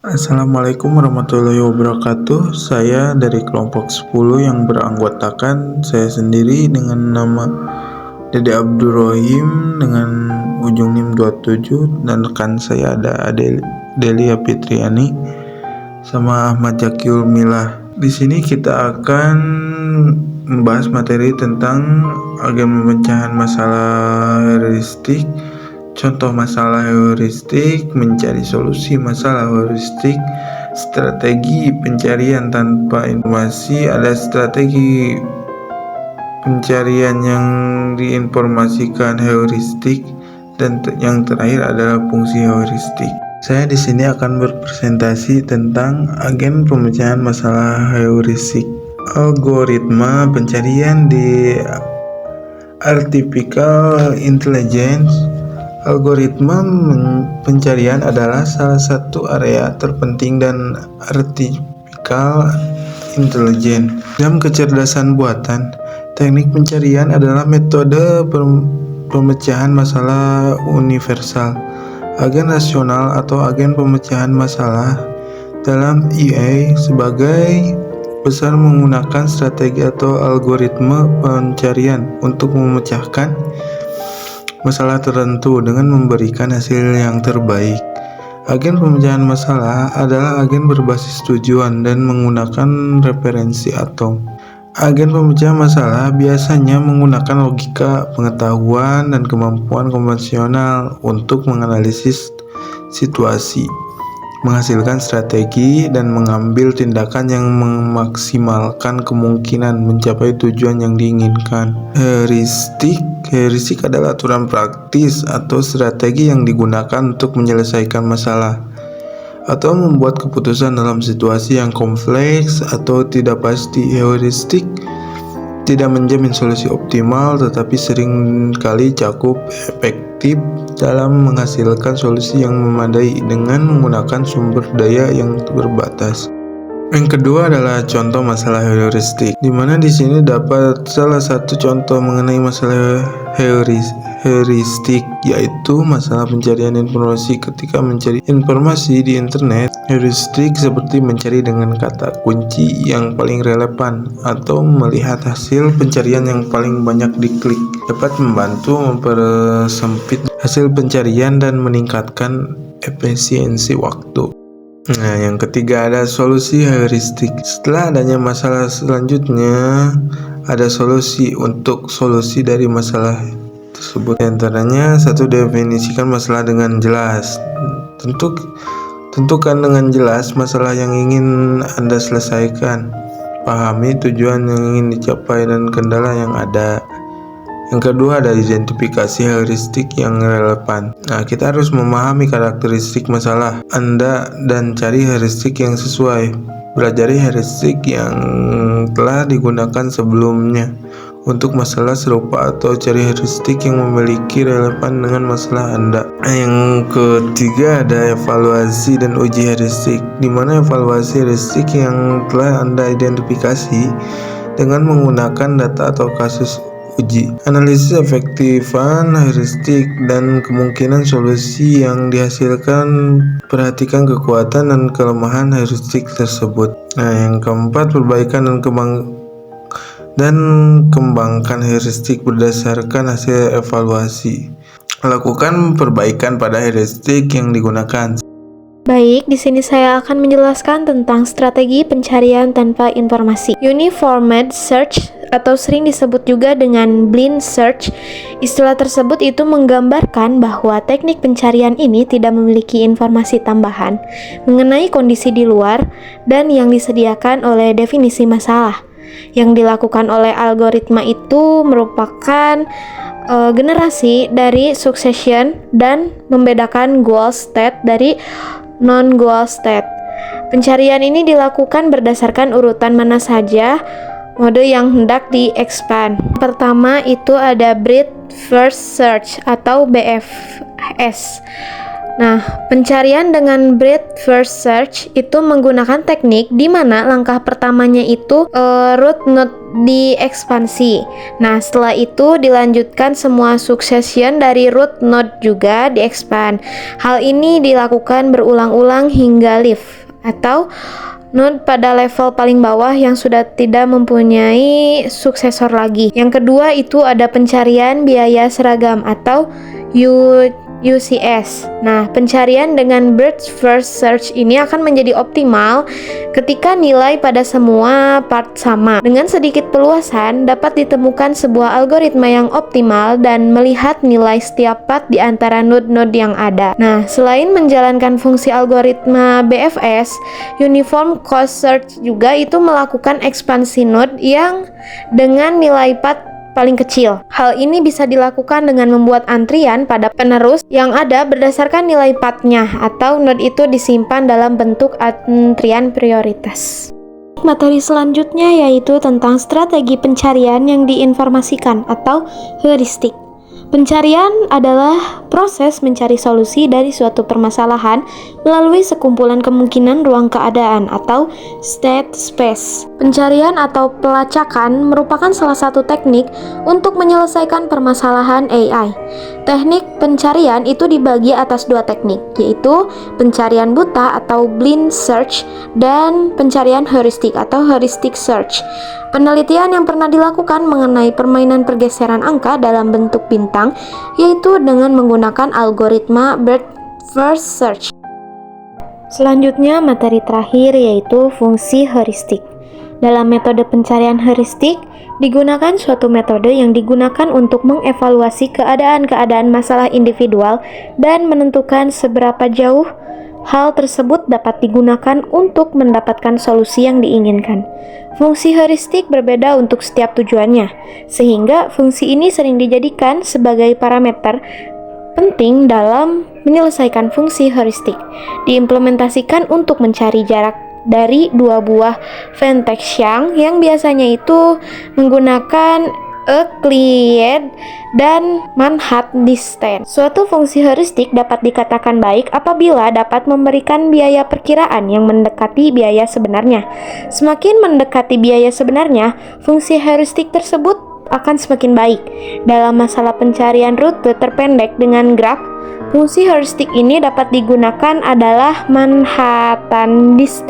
Assalamualaikum warahmatullahi wabarakatuh. Saya dari kelompok 10 yang beranggotakan saya sendiri dengan nama Dede Abdurrahim dengan ujung NIM 27, dan rekan saya ada Delia Fitriani sama Ahmad Jakiul Milah. Di sini kita akan membahas materi tentang agen pemecahan masalah heuristik, contoh masalah heuristik, mencari solusi masalah heuristik, strategi pencarian tanpa informasi, ada strategi pencarian yang diinformasikan heuristik, dan yang terakhir adalah fungsi heuristik. Saya di sini akan berpresentasi tentang agen pemecahan masalah heuristik. Algoritma pencarian di artificial intelligence. Algoritma pencarian adalah salah satu area terpenting dan artificial intelligence dalam kecerdasan buatan. Teknik pencarian adalah metode pemecahan masalah universal. Agen rasional atau agen pemecahan masalah dalam IA sebagai besar menggunakan strategi atau algoritma pencarian untuk memecahkan masalah tertentu dengan memberikan hasil yang terbaik. Agen pemecahan masalah adalah agen berbasis tujuan dan menggunakan referensi atom. Agen pemecah masalah biasanya menggunakan logika, pengetahuan, dan kemampuan konvensional untuk menganalisis situasi, menghasilkan strategi, dan mengambil tindakan yang memaksimalkan kemungkinan mencapai tujuan yang diinginkan. Heuristik adalah aturan praktis atau strategi yang digunakan untuk menyelesaikan masalah atau membuat keputusan dalam situasi yang kompleks atau tidak pasti. Heuristik tidak menjamin solusi optimal, tetapi seringkali cukup efektif dalam menghasilkan solusi yang memadai dengan menggunakan sumber daya yang terbatas. Yang kedua adalah contoh masalah heuristik, di mana di sini dapat salah satu contoh mengenai masalah heuristik, yaitu masalah pencarian informasi. Ketika mencari informasi di internet, heuristik seperti mencari dengan kata kunci yang paling relevan atau melihat hasil pencarian yang paling banyak diklik dapat membantu mempersempit hasil pencarian dan meningkatkan efisiensi waktu. Nah, yang ketiga ada solusi heuristik. Setelah adanya masalah selanjutnya, ada solusi untuk solusi dari masalah tersebut. Di antaranya, satu, definisikan masalah dengan jelas. Tentukan dengan jelas masalah yang ingin Anda selesaikan. Pahami tujuan yang ingin dicapai dan kendala yang ada. Yang kedua ada identifikasi heuristik yang relevan. Nah, kita harus memahami karakteristik masalah Anda dan cari heuristik yang sesuai. Pelajari heuristik yang telah digunakan sebelumnya untuk masalah serupa atau cari heuristik yang memiliki relevan dengan masalah Anda. Yang ketiga ada evaluasi dan uji heuristik, di mana evaluasi heuristik yang telah Anda identifikasi dengan menggunakan data atau kasus uji. Analisis efektifan heuristik dan kemungkinan solusi yang dihasilkan. Perhatikan kekuatan dan kelemahan heuristik tersebut. Nah, yang keempat, perbaikan dan kembangkan heuristik berdasarkan hasil evaluasi. Lakukan perbaikan pada heuristik yang digunakan. Baik, di sini saya akan menjelaskan tentang strategi pencarian tanpa informasi. Uniformed search atau sering disebut juga dengan blind search. Istilah tersebut itu menggambarkan bahwa teknik pencarian ini tidak memiliki informasi tambahan mengenai kondisi di luar dan yang disediakan oleh definisi masalah. Yang dilakukan oleh algoritma itu merupakan generasi dari succession dan membedakan goal state dari non-goal state. Pencarian ini dilakukan berdasarkan urutan mana saja mode yang hendak di-expand. Pertama itu ada breadth first search atau BFS. Nah, pencarian dengan breadth first search itu menggunakan teknik di mana langkah pertamanya itu root node diekspansi. Nah, setelah itu dilanjutkan semua succession dari root node juga diekspand. Hal ini dilakukan berulang-ulang hingga leaf atau node pada level paling bawah yang sudah tidak mempunyai suksesor lagi. Yang kedua itu ada pencarian biaya seragam atau UCS. Nah, pencarian dengan breadth first search ini akan menjadi optimal ketika nilai pada semua part sama. Dengan sedikit peluasan, dapat ditemukan sebuah algoritma yang optimal dan melihat nilai setiap part di antara node-node yang ada. Nah, selain menjalankan fungsi algoritma BFS, Uniform Cost Search juga itu melakukan ekspansi node yang dengan nilai part paling kecil. Hal ini bisa dilakukan dengan membuat antrian pada penerus yang ada berdasarkan nilai pathnya atau node itu disimpan dalam bentuk antrian prioritas. Materi selanjutnya yaitu tentang strategi pencarian yang diinformasikan atau heuristik. Pencarian adalah proses mencari solusi dari suatu permasalahan melalui sekumpulan kemungkinan ruang keadaan atau state space. Pencarian atau pelacakan merupakan salah satu teknik untuk menyelesaikan permasalahan AI. Teknik pencarian itu dibagi atas dua teknik, yaitu pencarian buta atau blind search dan pencarian heuristik atau heuristic search. Penelitian yang pernah dilakukan mengenai permainan pergeseran angka dalam bentuk bintang, yaitu dengan menggunakan algoritma breadth first search. Selanjutnya, materi terakhir yaitu fungsi heuristik. Dalam metode pencarian heuristik, digunakan suatu metode yang digunakan untuk mengevaluasi keadaan-keadaan masalah individual dan menentukan seberapa jauh hal tersebut dapat digunakan untuk mendapatkan solusi yang diinginkan. Fungsi heuristik berbeda untuk setiap tujuannya, sehingga fungsi ini sering dijadikan sebagai parameter penting dalam menyelesaikan fungsi heuristik. Diimplementasikan untuk mencari jarak dari dua buah ventation yang biasanya itu menggunakan Euclid dan Manhattan distance. Suatu fungsi heuristik dapat dikatakan baik apabila dapat memberikan biaya perkiraan yang mendekati biaya sebenarnya. Semakin mendekati biaya sebenarnya, fungsi heuristik tersebut akan semakin baik. Dalam masalah pencarian rute terpendek dengan graf, fungsi heuristik ini dapat digunakan adalah Manhattan distance.